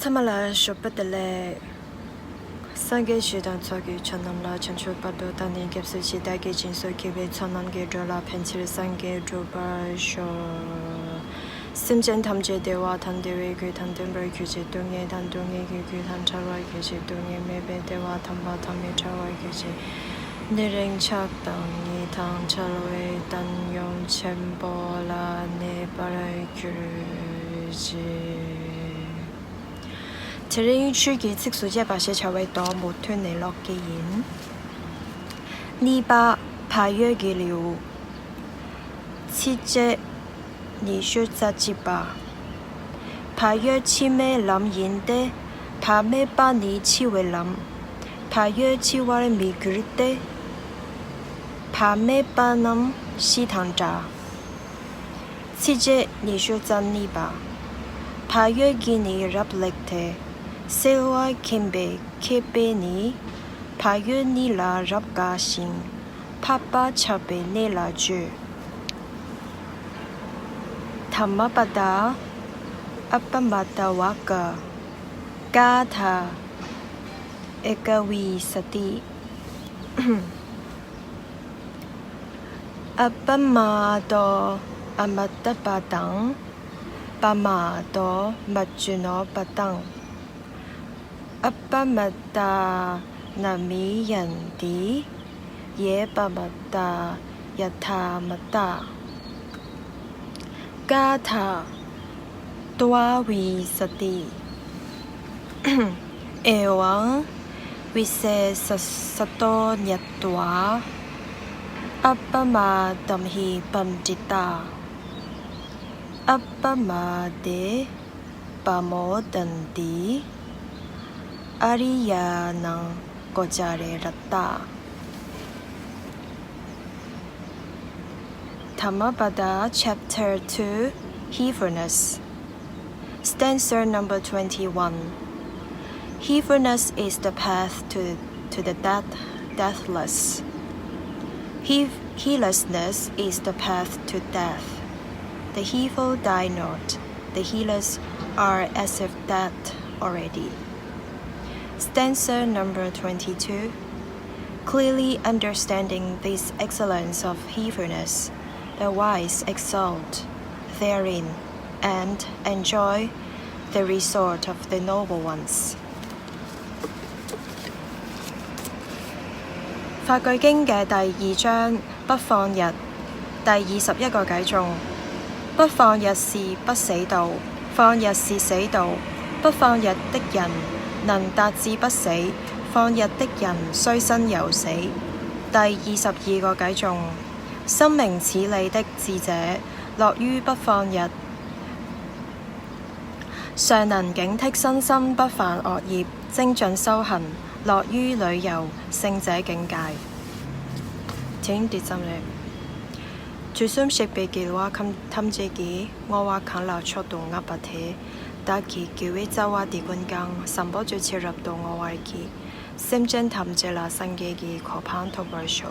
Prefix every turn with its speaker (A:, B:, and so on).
A: 他们来说不得嘞。三个学当做给全能了，全球八度当年给水期待给金水给为全能给着了，偏起三个主把说。sentient 他们这对话，他对为给他对不给这东西，他东西给他查来给这东西没被对话，他把他没查来给这。你人查当你当查来当用钱包啦，你把来给这。这人出给这数字把些查为多没吞你落嘅言，你把排约嘅了，七只。你说咋子吧？怕约起咩諗言的，怕咩把你起為諗，怕約起我的米舉的，怕咩把諗西堂扎。次節你說咋你吧？怕約給你入力的，社會傾被傾被你，怕約你啦入家心，怕把插被你啦住。Dharma pada appamata waka gatha ekavi sati appamado amattapadang pamado majjuno padang appamata namiyanti ye pamata yathamata Gatha Dwavi Sati Ewang Visesato Nyatwa Appama Damhi Pandita Appama De Pamodanti Ariyanang Gojare Ratta Dhammapada Chapter 2 Heedfulness Stanza number 21 Heedfulness is the path to the deathless. Heedlessness is the path to death. The heedful die not. The heedless are as if dead already. Stanza number 22 Clearly understanding this excellence of heedfulness, the wise exult therein and enjoy the resort of the noble ones. 法句經嘅第2章不放逸第21個偈頌，不放逸是不死道，放逸是死道，不放逸的人能達至不死，放逸的人雖生猶死。第22個偈頌。深明此理的智者，樂於不放逸，尚能警惕身心不犯惡業，精進修行，樂於旅遊聖者境界。請啲心咧，最心識別嘅話，冚自己，我話近流速度壓白鐵，但係叫佢走話啲觀光，神波最切入到我話嘅，深圳氹住啦新嘅可攀托白數。